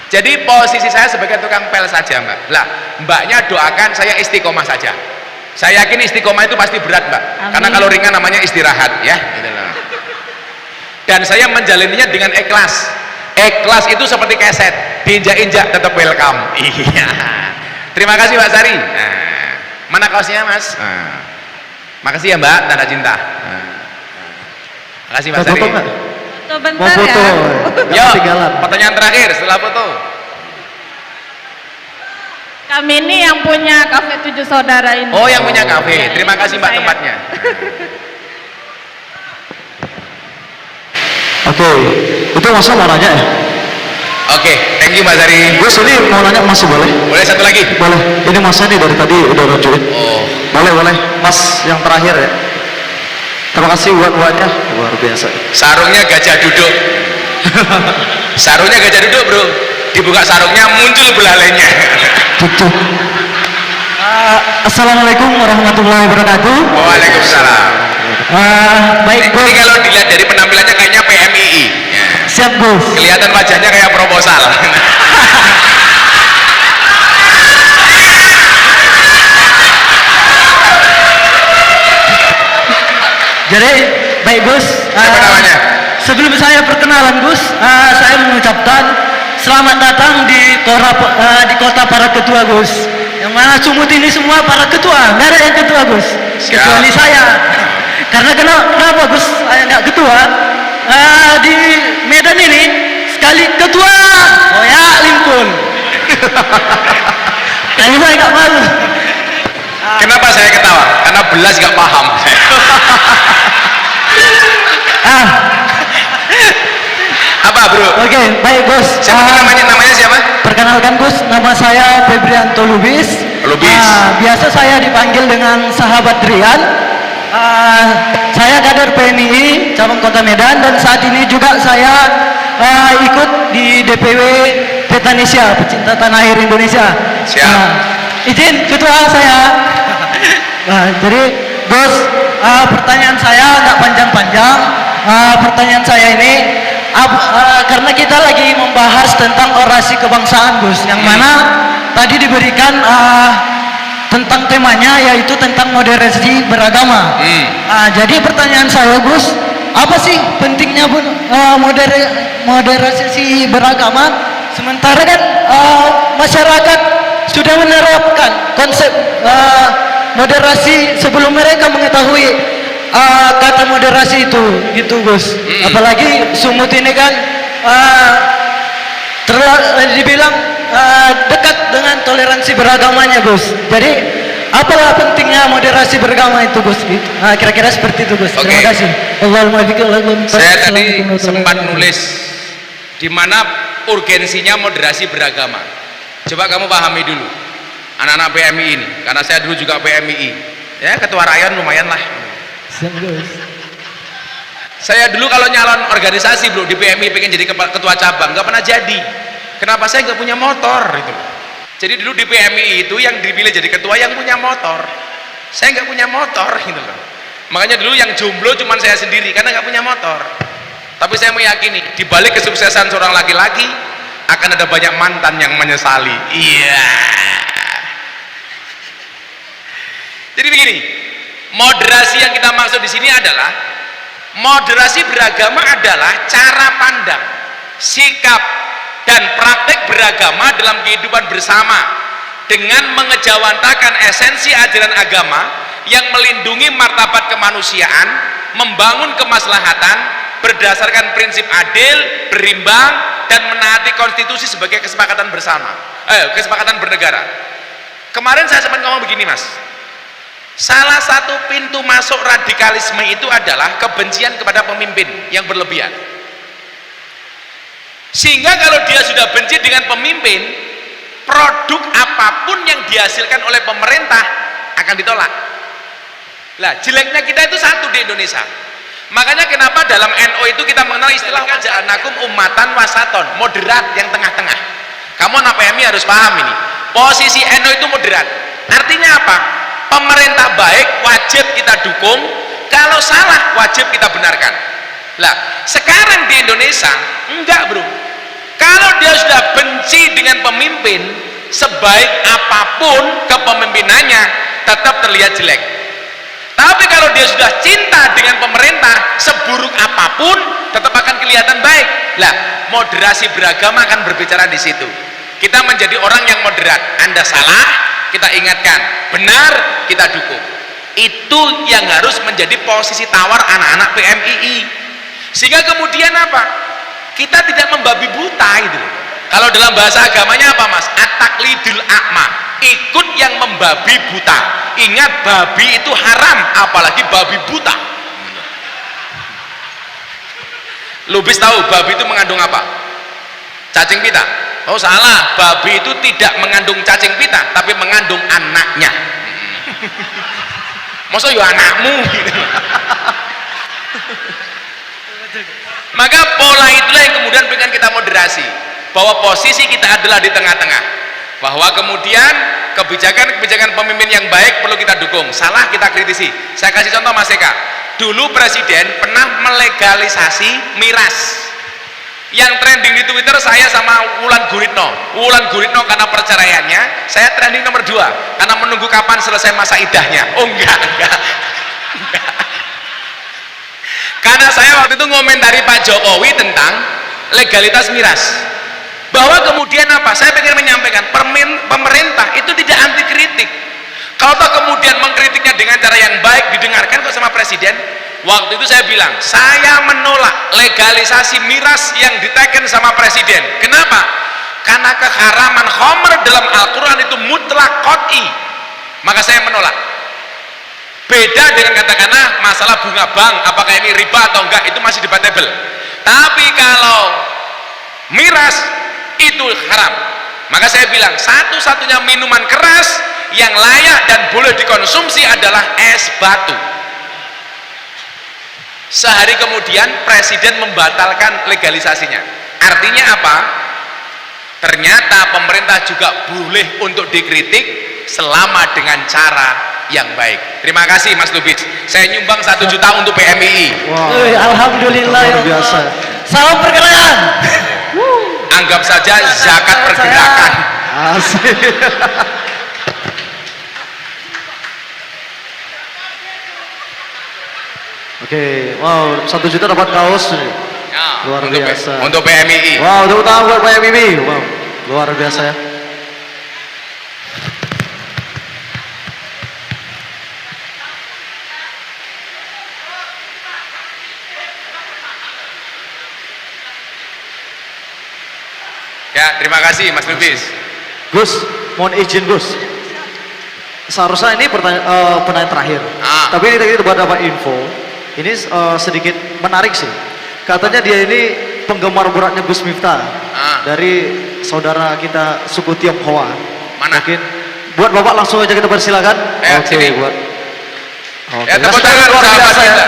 Jadi posisi saya sebagai tukang pel saja mbak. Lah mbaknya doakan saya istiqomah saja. Saya yakin istiqomah itu pasti berat mbak. Amin. Karena kalau ringan namanya istirahat ya. Gitu loh. Dan saya menjalaninya dengan ikhlas. Ikhlas itu seperti keset, diinjak-injak tetap welcome. Iya. Terima kasih Mbak Sari. Nah, mana kaosnya Mas? Nah. Makasih ya Mbak, tanda cinta. Makasih Mbak Sari. Foto Mau bentar foto, ya. nggak Yo, ketinggalan. pertanyaan terakhir setelah foto. Kami ini yang punya Kafe 7 Saudara ini. Oh, yang punya kafe. Terima kasih Mbak Saya. tempatnya. Oke, itu masa mau nanya ya? Oke, thank you Mbak Sari. Gus ini mau nanya masih boleh? Boleh satu lagi? Boleh. Ini masnya nih dari tadi udah nunjukin. Oh, Boleh. Mas yang terakhir ya. Terima kasih buat-buatnya. Luar biasa. sarungnya gajah duduk. Sarungnya gajah duduk bro. Dibuka sarungnya muncul belalainya. Tutup. Assalamualaikum warahmatullahi wabarakatuh. Waalaikumsalam. Baik Ini Gus. kalau dilihat dari penampilannya kayaknya PMII. Ya. Siap Gus. Kelihatan wajahnya kayak proposal. Jadi baik Gus. Siapa namanya? Sebelum saya perkenalan Gus, saya mengucapkan selamat datang di kota para ketua Gus. Yang mana Sumut ini semua para ketua, nggak ada yang ketua Gus, Siap. kecuali saya. Karena kenapa Gus saya nggak ketua? Di Medan ini sekali ketua, oh ya limpun. Jadi saya nggak malu. Kenapa saya ketawa? Karena belas gak paham. Apa bro? Oke, baik Gus. Siapa namanya siapa? Perkenalkan Gus, nama saya Febrianto Lubis. Lubis. Biasa saya dipanggil dengan sahabat Rian. Saya kader PNI cabang Kota Medan dan saat ini juga saya ikut di DPW Petanesia, Pecinta Tanah Air Indonesia. Siap. Izin ketua saya. Jadi Gus, pertanyaan saya nggak panjang-panjang. Pertanyaan saya ini, karena kita lagi membahas tentang orasi kebangsaan, Gus, yang mana tadi diberikan tentang temanya yaitu tentang moderasi beragama. Jadi pertanyaan saya, Gus, apa sih pentingnya moderasi beragama sementara kan masyarakat sudah menerapkan konsep moderasi sebelum mereka mengetahui kata moderasi itu, gitu, Gus. Apalagi Sumut ini kan dibilang dekat dengan toleransi beragamanya, Gus. Jadi apalah pentingnya moderasi beragama itu, Gus? Kira-kira seperti itu, Gus. Terima kasih. Saya tadi sempat nulis di mana urgensinya moderasi beragama. Coba kamu pahami dulu, anak-anak PMI ini, karena saya dulu juga PMI. Ya, ketua rayon lumayan lah. Saya dulu kalau nyalon organisasi, bro, di PMI pengen jadi ketua cabang, nggak pernah jadi. Kenapa? Saya nggak punya motor itu. Jadi dulu di PMI itu yang dipilih jadi ketua yang punya motor. Saya nggak punya motor gitu loh. Makanya dulu yang jomblo cuma saya sendiri karena nggak punya motor. Tapi saya meyakini di balik kesuksesan seorang laki-laki akan ada banyak mantan yang menyesali. Iya. Jadi begini, moderasi yang kita maksud di sini adalah moderasi beragama adalah cara pandang, sikap dan praktek beragama dalam kehidupan bersama dengan mengejawantakan esensi ajaran agama yang melindungi martabat kemanusiaan, membangun kemaslahatan berdasarkan prinsip adil, berimbang dan menaati konstitusi sebagai kesepakatan bersama, kesepakatan bernegara. Kemarin saya sempat ngomong begini, Mas. Salah satu pintu masuk radikalisme itu adalah kebencian kepada pemimpin yang berlebihan. Sehingga kalau dia sudah benci dengan pemimpin, produk apapun yang dihasilkan oleh pemerintah akan ditolak. Lah, jeleknya kita itu satu di Indonesia. Makanya kenapa dalam NU itu kita mengenal istilah waja'alnakum ummatan wasaton, moderat yang tengah-tengah. Kamu anak PMI harus paham ini. Posisi NU itu moderat. Artinya apa? Pemerintah baik wajib kita dukung, kalau salah wajib kita benarkan. Lah, sekarang di Indonesia enggak, bro. Kalau dia sudah benci dengan pemimpin, sebaik apapun kepemimpinannya tetap terlihat jelek. Tapi kalau dia sudah cinta dengan pemerintah, seburuk apapun tetap akan kelihatan baik. Lah, moderasi beragama akan berbicara di situ. Kita menjadi orang yang moderat. Anda salah, kita ingatkan. Benar, kita dukung. Itu yang harus menjadi posisi tawar anak-anak PMII. Sehingga kemudian apa? Kita tidak membabi buta itu. Kalau dalam bahasa agamanya apa, Mas? At-taqlidul a'ma, ikut yang membabi buta. Ingat, babi itu haram, apalagi babi buta. Lubis tahu babi itu mengandung apa? Cacing pita. Oh salah, babi itu tidak mengandung cacing pita, tapi mengandung anaknya. Masa ya anakmu gitu. Maka pola itulah yang kemudian pengen kita moderasi, bahwa posisi kita adalah di tengah-tengah, bahwa kemudian kebijakan-kebijakan pemimpin yang baik perlu kita dukung, salah kita kritisi. Saya kasih contoh, Mas Eka. Dulu presiden pernah melegalisasi miras. Yang trending di Twitter saya sama Wulan Guritno karena perceraiannya, saya trending nomor 2 karena menunggu kapan selesai masa idahnya. Oh enggak. Karena saya waktu itu ngomentari Pak Jokowi tentang legalitas miras, bahwa kemudian apa, saya ingin menyampaikan pemerintah itu tidak anti kritik. Kalau toh kemudian mengkritiknya dengan cara yang baik, didengarkan kok sama presiden. Waktu itu saya bilang, saya menolak legalisasi miras yang diteken sama presiden. Kenapa? Karena keharaman khamr dalam Al-Quran itu mutlak qat'i. Maka saya menolak. Beda dengan katakanlah masalah bunga bank, apakah ini riba atau enggak, itu masih debatable. Tapi kalau miras itu haram, maka saya bilang satu-satunya minuman keras yang layak dan boleh dikonsumsi adalah es batu. Sehari kemudian presiden membatalkan legalisasinya. Artinya apa? Ternyata pemerintah juga boleh untuk dikritik selama dengan cara yang baik. Terima kasih Mas Lubis. Saya nyumbang 1 juta untuk PMII. Wow. Alhamdulillah, luar biasa. Salam pergerakan. Anggap saja zakat pergerakan. Asik. Oke, wow, 1 juta dapat kaos. Ya, Luar untuk biasa. Untuk PMII. Wow, tepuk tangan buat Pak Bibi. Wow, luar biasa ya. Ya, terima kasih Mas Lubis. Gus, mohon izin Gus. Seharusnya ini pertanyaan terakhir. Tapi ini tadi dapat info. Ini sedikit menarik sih. Katanya dia ini penggemar beratnya Gus Miftah. Dari saudara kita suku Tionghoa. Mana? Mungkin buat Bapak langsung aja kita persilakan. Sini. Buat. Ya, tepuk tangan luar sahabat biasa ya. kita.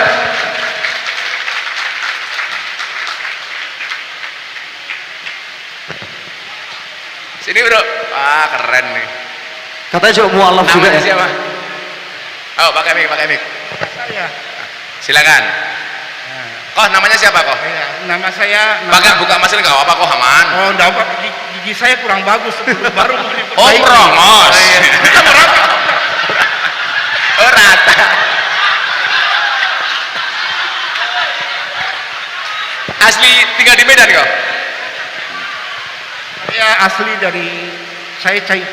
Sini bro. Wah, keren nih. Katanya juga mualaf juga Namanya ya. siapa? Oh, pakai mic. Saya. Silakan. Kok namanya siapa kok? Ya, nama saya. Pakai buka masker nggak apa kok aman. Oh, enggak apa, gigi saya kurang bagus, baru mau diperbaiki. Oh, promos. Kita merata. Oh, rata. Asli tinggal di Medan kok? Saya asli dari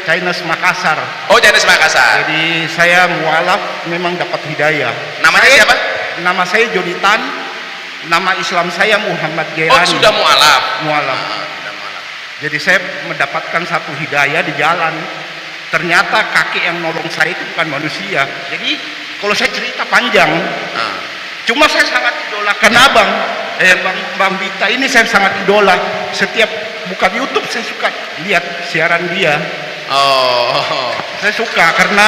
Chinese Makassar. Oh, Chinese Makassar. Jadi saya mualaf memang dapat hidayah. Namanya Saya- siapa? Nama saya Jonitan. Nama Islam saya Muhammad Oh, Jailani. sudah mualaf. Mualaf. Sudah mualaf. Jadi saya mendapatkan satu hidayah di jalan. Ternyata kakek yang nolong saya itu bukan manusia. Jadi kalau saya cerita panjang, Ah. cuma saya sangat idolakan abang, Bang Bita ini saya sangat idola. Setiap buka YouTube saya suka lihat siaran dia. Oh. Saya suka karena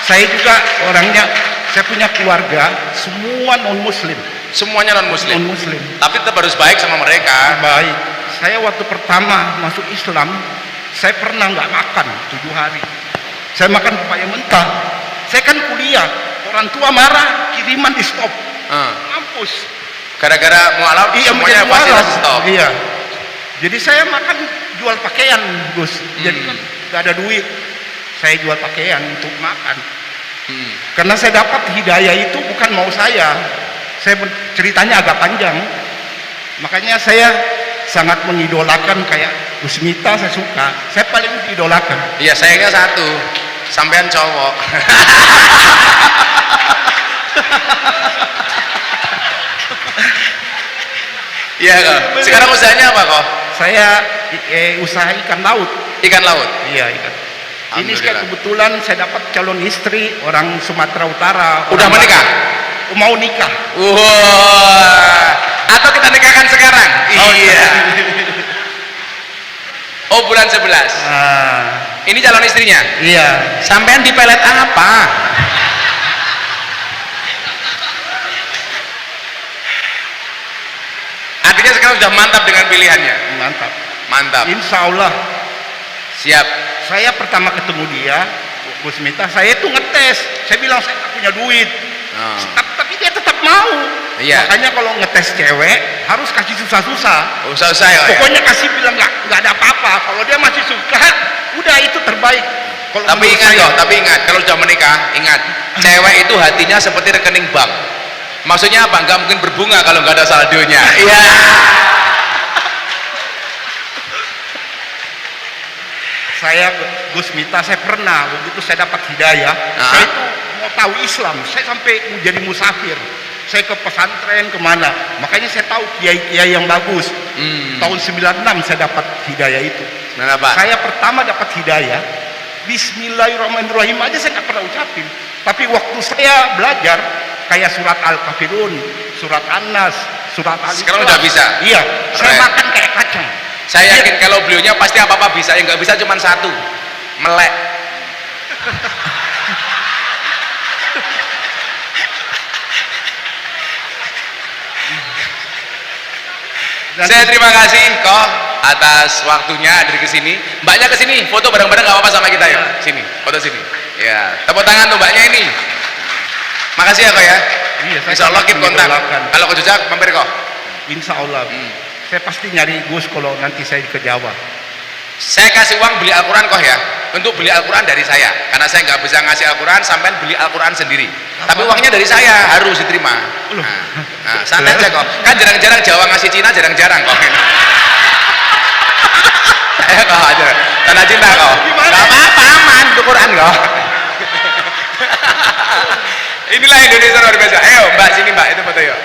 saya juga orangnya, saya punya keluarga semua non Muslim, Semuanya non muslim. non Muslim. Tapi tetap harus baik sama mereka. Baik. Saya waktu pertama masuk Islam, saya pernah nggak makan 7 hari. Saya makan pepaya mentah. Saya kan kuliah, orang tua marah, kiriman di stop, Ah. mampus. Gara-gara mualaf semuanya menjadi pasti mualaf. harus stop. Iya. Jadi saya makan jual pakaian, Gus. Jadi kan nggak ada duit. Saya jual pakaian untuk makan. Karena saya dapat hidayah itu bukan mau saya. Ceritanya agak panjang. Makanya saya sangat mengidolakan kayak Gus Mita, saya suka. Saya paling idolakan. Iya, sayangnya satu. Sampean cowok. Iya kok. Sekarang usahanya apa kok? Saya usaha ikan laut. Ikan laut. Iya, ikan. Ini Alhamdulillah. kayak kebetulan saya dapat calon istri orang Sumatera Utara. Udah orang menikah? Mau nikah. Wah. Atau kita nikahkan sekarang? Iya. Oh, bulan 11. Ah, Ini calon istrinya. iya. Sampean di pelet apa? Artinya sekarang sudah mantap dengan pilihannya. Mantap. Mantap. Insya Allah. Siap. Saya pertama ketemu dia, Gus Mita, saya itu ngetes. Saya bilang saya tak punya duit. Oh. Tapi dia tetap mau. Iya. Makanya kalau ngetes cewek harus kasih susah-susah. Usah-usah ya. Pokoknya kasih bilang nggak ada apa-apa. Kalau dia masih suka, udah itu terbaik. Kalau Tapi menurut ingat saya- kok, tapi ingat kalau sudah menikah, ingat cewek itu hatinya seperti rekening bank. Maksudnya apa? Nggak mungkin berbunga kalau nggak ada saldonya. Iya. Saya Gus Mita, saya pernah begitu saya dapat hidayah. Saya itu mau tahu Islam. Saya sampai mau jadi musafir. Saya ke pesantren kemana. Makanya saya tahu kiai-kiai yang bagus. Tahun 96 saya dapat hidayah itu. Kenapa? Saya pertama dapat hidayah. Bismillahirrahmanirrahim aja saya nggak pernah ucapin. Tapi waktu saya belajar kayak surat Al-Kafirun, surat An-Nas, surat Al-Ikhlas. Sekarang udah bisa? Iya. Saya Keren. makan kayak kacang. Saya yakin kalau beliaunya pasti apa-apa bisa, yang nggak bisa cuma satu, melek. Saya terima kasih kok atas waktunya hadir ke sini. Mbaknya ke sini, foto bareng-bareng nggak apa-apa sama kita ya. Sini, foto sini. Ya, tepuk tangan tuh mbaknya ini. Makasih ya kok ya. Iya, saya Insya Allah keep kontak. mengidolakan. Kalau ke Jogja mampir kok. Insya Allah. Saya pasti nyari Gus kalau nanti saya ke Jawa. Saya kasih uang beli Al-Quran kok ya, untuk beli Al-Quran dari saya, karena saya nggak bisa ngasih Al-Quran, sampai beli Al-Quran sendiri. Tapi uangnya dari saya, harus diterima. Nah, santai aja kok. Kan jarang-jarang Jawa ngasih Cina, jarang-jarang kok. Ayo kok aja, tanda cinta kok. Gak apa-apa, aman untuk Quran kok. Inilah Indonesia luar biasa. Ayo Mbak, sini Mbak, itu foto yuk.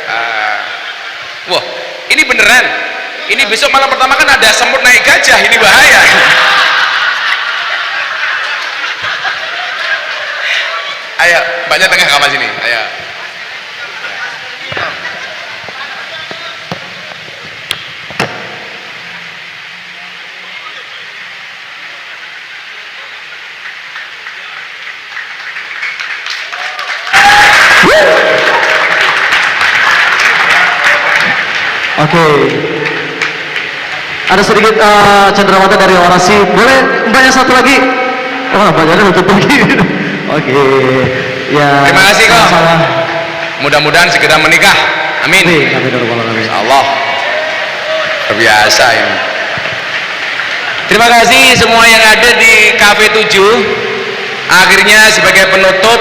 Wah, ini beneran. Ini besok malam pertama kan ada semut naik gajah, ini bahaya. Ayo, Mbaknya tengah kamar sini. Ayo. Oke. Ada sedikit cenderamata dari orasi. Boleh mbaknya satu lagi? Oh, mbaknya tutup lagi. Oke. Ya. Terima kasih kok. Salah. Mudah-mudahan segera menikah. Amin. Amin. Allah. Terbiasa ini. Terima kasih semua yang ada di Cafe 7. Akhirnya sebagai penutup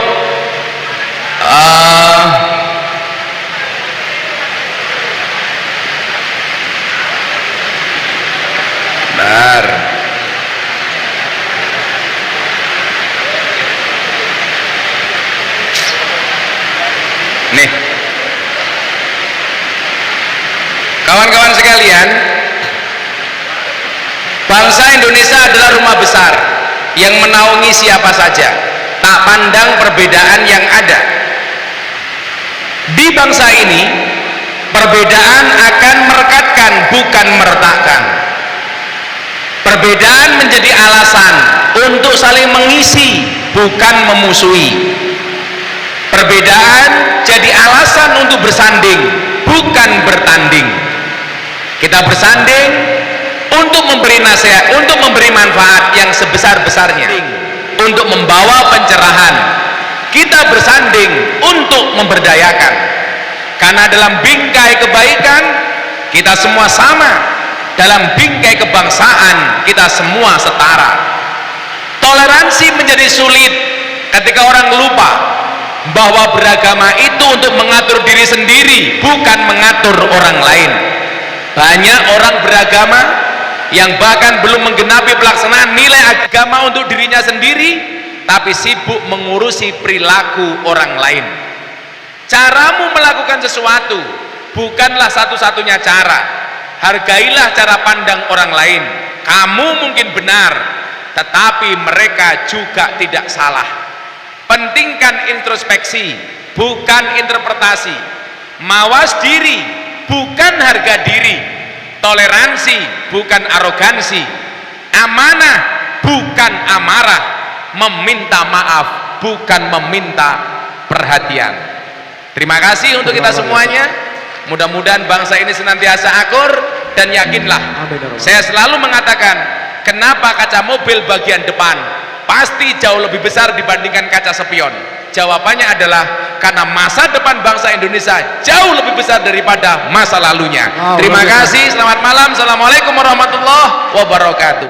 benar. Nih, kawan-kawan sekalian, bangsa Indonesia adalah rumah besar yang menaungi siapa saja, tak pandang perbedaan yang ada. Di bangsa ini, perbedaan akan merekatkan, bukan meretakkan. Perbedaan menjadi alasan untuk saling mengisi, bukan memusuhi. Perbedaan jadi alasan untuk bersanding, bukan bertanding. Kita bersanding untuk memberi nasihat, untuk memberi manfaat yang sebesar-besarnya, untuk membawa pencerahan. Kita bersanding untuk memberdayakan, karena dalam bingkai kebaikan kita semua sama. Dalam bingkai kebangsaan kita semua setara. Toleransi menjadi sulit ketika orang lupa bahwa beragama itu untuk mengatur diri sendiri, bukan mengatur orang lain. Banyak orang beragama yang bahkan belum menggenapi pelaksanaan nilai agama untuk dirinya sendiri, tapi sibuk mengurusi perilaku orang lain. Caramu melakukan sesuatu bukanlah satu-satunya cara. Hargailah cara pandang orang lain. Kamu mungkin benar, tetapi mereka juga tidak salah. Pentingkan introspeksi, bukan interpretasi. Mawas diri, bukan harga diri. Toleransi, bukan arogansi. Amanah, bukan amarah. Meminta maaf, bukan meminta perhatian. Terima kasih untuk kita semuanya. Mudah-mudahan bangsa ini senantiasa akur, dan yakinlah, saya selalu mengatakan, kenapa kaca mobil bagian depan pasti jauh lebih besar dibandingkan kaca spion? Jawabannya adalah karena masa depan bangsa Indonesia jauh lebih besar daripada masa lalunya. Terima kasih, selamat malam, assalamualaikum warahmatullahi wabarakatuh.